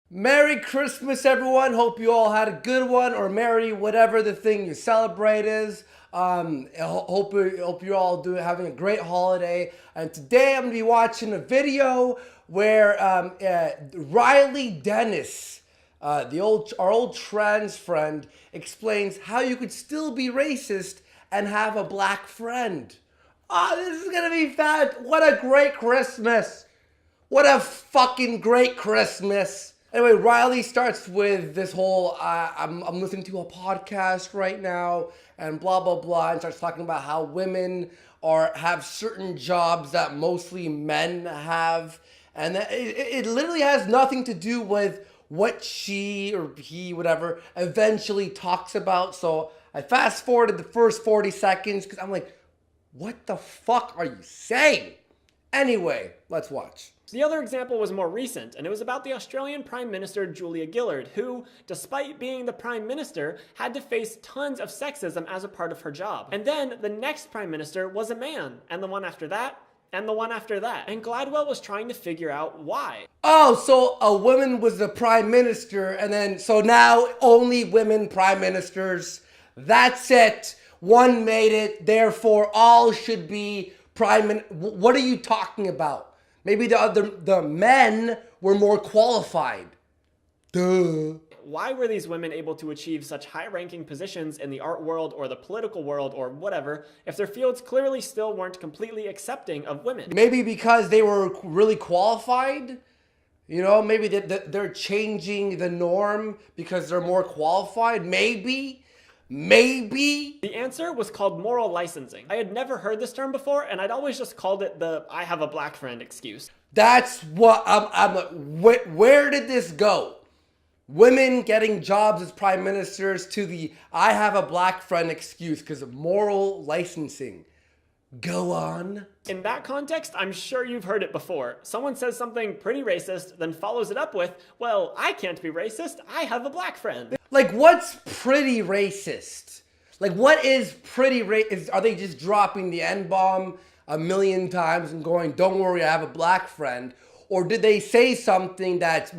Merry Christmas, everyone. Hope you all had a good one, or Merry whatever the thing you celebrate is. Hope you're all having a great holiday. And today I'm gonna be watching a video where Riley Dennis, our old trans friend, explains how you could still be racist and have a black friend. This is gonna be fun. What a great Christmas! What a fucking great Christmas! Anyway, Riley starts with this whole, I'm listening to a podcast right now, and blah, blah, blah, and starts talking about how women have certain jobs that mostly men have, and that it literally has nothing to do with what she or he, whatever, eventually talks about. So I fast forwarded the first 40 seconds, because I'm like, what the fuck are you saying? Anyway, let's watch. The other example was more recent, and it was about the Australian Prime Minister Julia Gillard, who, despite being the Prime Minister, had to face tons of sexism as a part of her job. And then the next Prime Minister was a man, and the one after that, and the one after that. And Gladwell was trying to figure out why. Oh, so a woman was the Prime Minister, and then, so now only women Prime Ministers. That's it. One made it, therefore all should be What are you talking about? Maybe the men were more qualified. Duh. Why were these women able to achieve such high-ranking positions in the art world or the political world or whatever if their fields clearly still weren't completely accepting of women? Maybe because they were really qualified. You know, maybe they're changing the norm because they're more qualified. Maybe. The answer was called moral licensing. I had never heard this term before, and I'd always just called it the I have a black friend excuse. That's what where did this go? Women getting jobs as prime ministers to the I have a black friend excuse because of moral licensing. Go on. In that context, I'm sure you've heard it before. Someone says something pretty racist, then follows it up with, well, I can't be racist, I have a black friend. Like, what's pretty racist? Like, what is pretty racist? Are they just dropping the N-bomb a million times and going, don't worry, I have a black friend? Or did they say something that's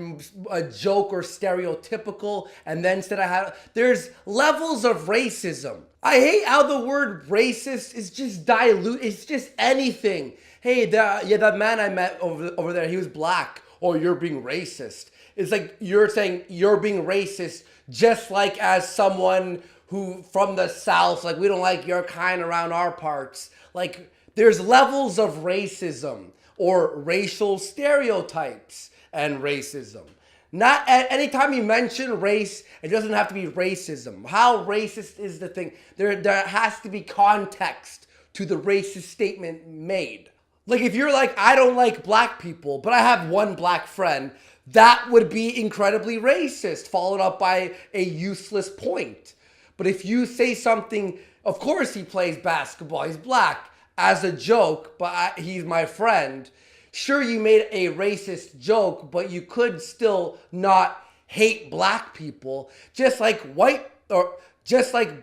a joke or stereotypical and then said there's levels of racism. I hate how the word racist is just dilute. It's just anything. Hey, that man I met over there, he was black. Or you're being racist. It's like you're saying you're being racist just like as someone who from the South, like we don't like your kind around our parts. Like there's levels of racism or racial stereotypes and racism. Not at any time you mention race, it doesn't have to be racism. How racist is the thing? There has to be context to the racist statement made. Like if you're like, I don't like black people, but I have one black friend, that would be incredibly racist, followed up by a useless point. But if you say something, of course he plays basketball, he's black, as a joke, but he's my friend. Sure, you made a racist joke, but you could still not hate black people, just like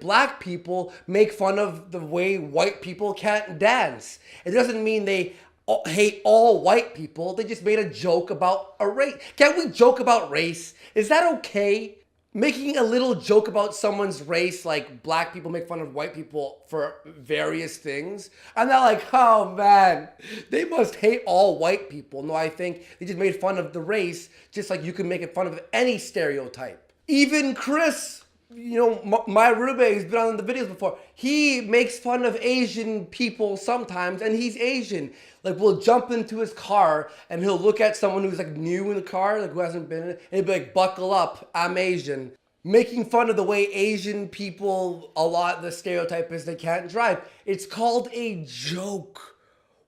black people make fun of the way white people can't dance. It doesn't mean they hate all white people. They just made a joke about a race. Can't we joke about race? Is that okay? Making a little joke about someone's race, like black people make fun of white people for various things. I'm not like, oh man, they must hate all white people. No, I think they just made fun of the race, just like you can make fun of any stereotype. Even Chris, you know, my roommate who's been on the videos before, he makes fun of Asian people sometimes, and he's Asian. Like, we'll jump into his car, and he'll look at someone who's, like, new in the car, like, who hasn't been in it, and he'll be like, buckle up, I'm Asian. Making fun of the way Asian people, a lot of the stereotype is they can't drive. It's called a joke.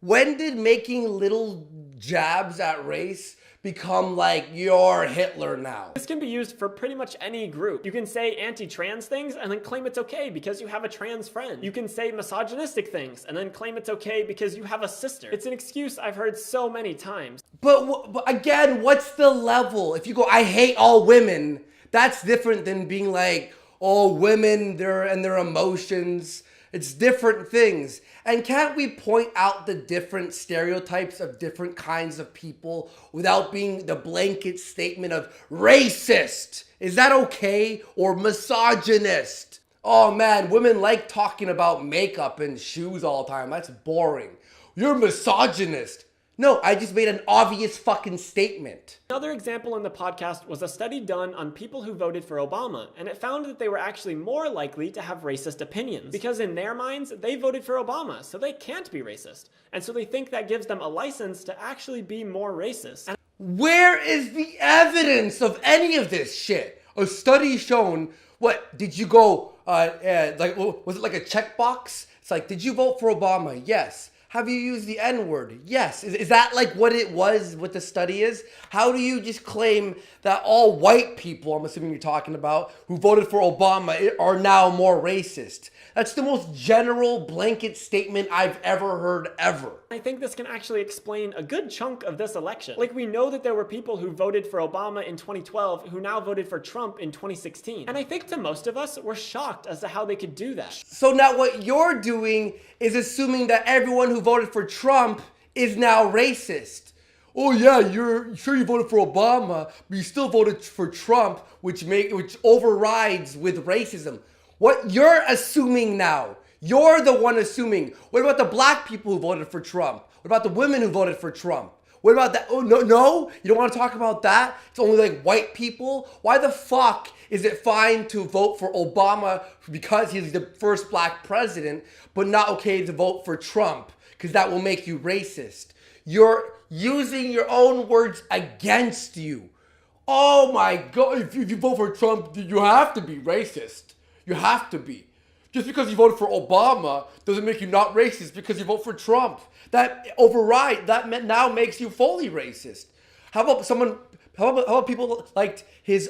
When did making little jabs at race become like, you're Hitler now? This can be used for pretty much any group. You can say anti-trans things and then claim it's okay because you have a trans friend. You can say misogynistic things and then claim it's okay because you have a sister. It's an excuse I've heard so many times. But again, what's the level? If you go, I hate all women, that's different than being like, oh, women, their emotions. It's different things. And can't we point out the different stereotypes of different kinds of people without being the blanket statement of racist? Is that okay? Or misogynist? Oh man, women like talking about makeup and shoes all the time. That's boring. You're misogynist. No, I just made an obvious fucking statement. Another example in the podcast was a study done on people who voted for Obama, and it found that they were actually more likely to have racist opinions. Because in their minds, they voted for Obama, so they can't be racist. And so they think that gives them a license to actually be more racist. And where is the evidence of any of this shit? A study shown, what, did you go, was it like a checkbox? It's like, did you vote for Obama? Yes. Have you used the N-word? Yes. Is that like what it was, what the study is? How do you just claim that all white people, I'm assuming you're talking about, who voted for Obama are now more racist? That's the most general blanket statement I've ever heard ever. I think this can actually explain a good chunk of this election. Like, we know that there were people who voted for Obama in 2012 who now voted for Trump in 2016. And I think to most of us, we're shocked as to how they could do that. So now what you're doing is assuming that everyone who voted for Trump is now racist. Oh yeah, you're sure you voted for Obama, but you still voted for Trump, which overrides with racism. What you're assuming now, you're the one assuming. What about the black people who voted for Trump? What about the women who voted for Trump? What about that? Oh, no, you don't want to talk about that? It's only like white people? Why the fuck is it fine to vote for Obama because he's the first black president, but not okay to vote for Trump because that will make you racist? You're using your own words against you. Oh my God, if you vote for Trump, you have to be racist. You have to be. Just because you voted for Obama doesn't make you not racist because you vote for Trump. That now makes you fully racist. How about people liked his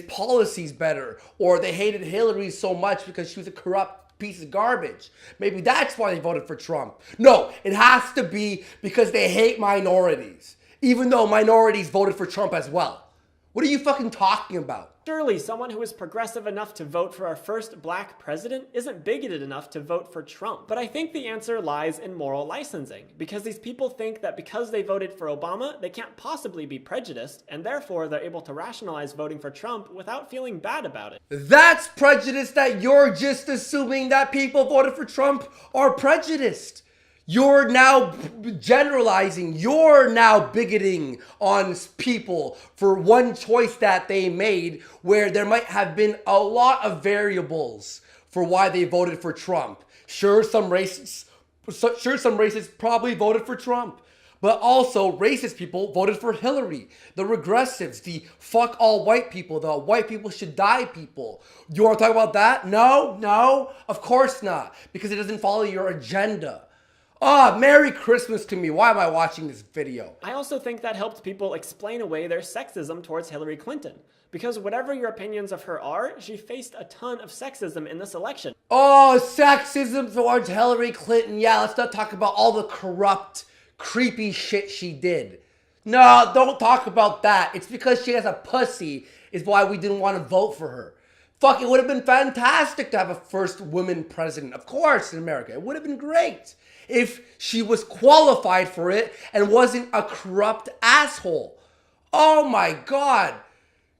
policies better, or they hated Hillary so much because she was a corrupt piece of garbage? Maybe that's why they voted for Trump. No, it has to be because they hate minorities, even though minorities voted for Trump as well. What are you fucking talking about? Surely someone who is progressive enough to vote for our first black president isn't bigoted enough to vote for Trump. But I think the answer lies in moral licensing, because these people think that because they voted for Obama, they can't possibly be prejudiced, and therefore they're able to rationalize voting for Trump without feeling bad about it. That's prejudice, that you're just assuming that people voted for Trump are prejudiced. You're now generalizing, you're now bigoting on people for one choice that they made where there might have been a lot of variables for why they voted for Trump. Sure, some racists probably voted for Trump, but also racist people voted for Hillary. The regressives, the fuck all white people, the white people should die people. You want to talk about that? No, of course not, because it doesn't follow your agenda. Merry Christmas to me. Why am I watching this video? I also think that helped people explain away their sexism towards Hillary Clinton. Because whatever your opinions of her are, she faced a ton of sexism in this election. Oh, sexism towards Hillary Clinton. Yeah, let's not talk about all the corrupt, creepy shit she did. No, don't talk about that. It's because she has a pussy is why we didn't want to vote for her. Fuck, it would have been fantastic to have a first woman president, of course, in America. It would have been great if she was qualified for it and wasn't a corrupt asshole. Oh my God.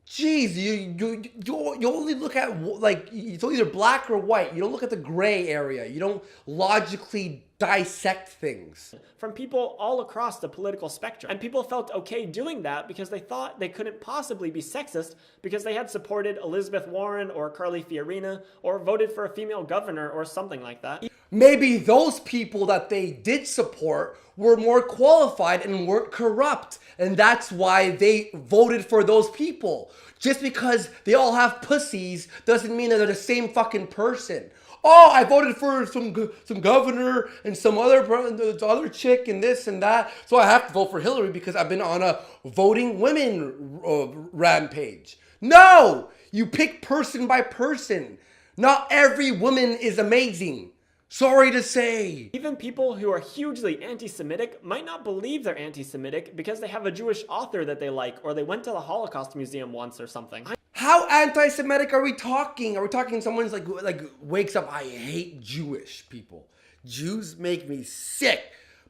Jeez, you only look at, like, it's either black or white. You don't look at the gray area. You don't logically dissect things. From people all across the political spectrum. And people felt okay doing that because they thought they couldn't possibly be sexist because they had supported Elizabeth Warren or Carly Fiorina or voted for a female governor or something like that. Maybe those people that they did support were more qualified and weren't corrupt. And that's why they voted for those people. Just because they all have pussies doesn't mean that they're the same fucking person. Oh, I voted for some governor and some other chick and this and that, so I have to vote for Hillary because I've been on a voting women rampage. No! You pick person by person. Not every woman is amazing. Sorry to say. Even people who are hugely anti-Semitic might not believe they're anti-Semitic because they have a Jewish author that they like or they went to the Holocaust Museum once or something. How anti-Semitic are we talking? Are we talking someone's like wakes up, I hate Jewish people. Jews make me sick.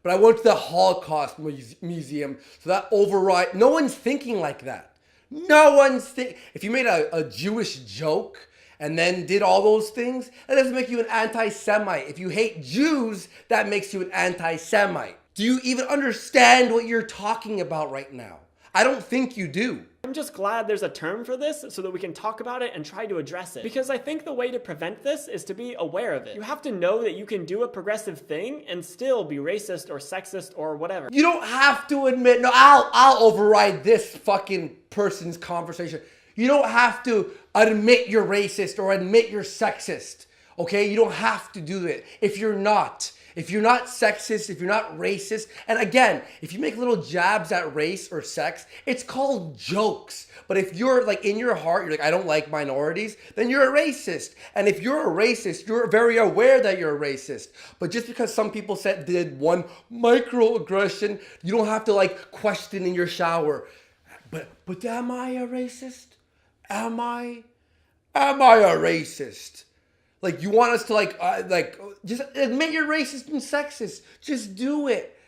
But I went to the Holocaust Museum, so that override. No one's thinking like that. No one's if you made a Jewish joke and then did all those things, that doesn't make you an anti-Semite. If you hate Jews, that makes you an anti-Semite. Do you even understand what you're talking about right now? I don't think you do. I'm just glad there's a term for this so that we can talk about it and try to address it. Because I think the way to prevent this is to be aware of it. You have to know that you can do a progressive thing and still be racist or sexist or whatever. You don't have to admit, no, I'll override this fucking person's conversation. You don't have to admit you're racist or admit you're sexist, okay? You don't have to do it if you're not. If you're not sexist, if you're not racist, and again, if you make little jabs at race or sex, it's called jokes. But if you're like in your heart, you're like, I don't like minorities, then you're a racist. And if you're a racist, you're very aware that you're a racist. But just because some people did one microaggression, you don't have to like question in your shower. But am I a racist? Am I a racist? Like, you want us to just admit you're racist and sexist. Just do it.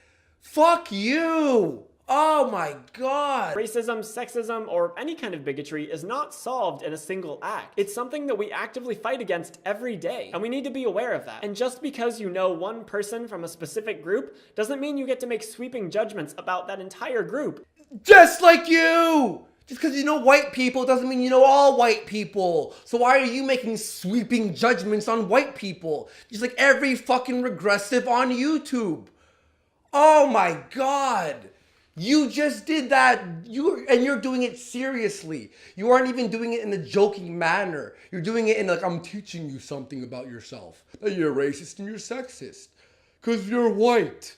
Fuck you. Oh my God. Racism, sexism, or any kind of bigotry is not solved in a single act. It's something that we actively fight against every day, and we need to be aware of that. And just because you know one person from a specific group doesn't mean you get to make sweeping judgments about that entire group. Just like you. Just because you know white people doesn't mean you know all white people. So why are you making sweeping judgments on white people? Just like every fucking regressive on YouTube. Oh my God. You just did that. You're doing it seriously. You aren't even doing it in a joking manner. You're doing it in like, I'm teaching you something about yourself. That you're racist and you're sexist. Because you're white.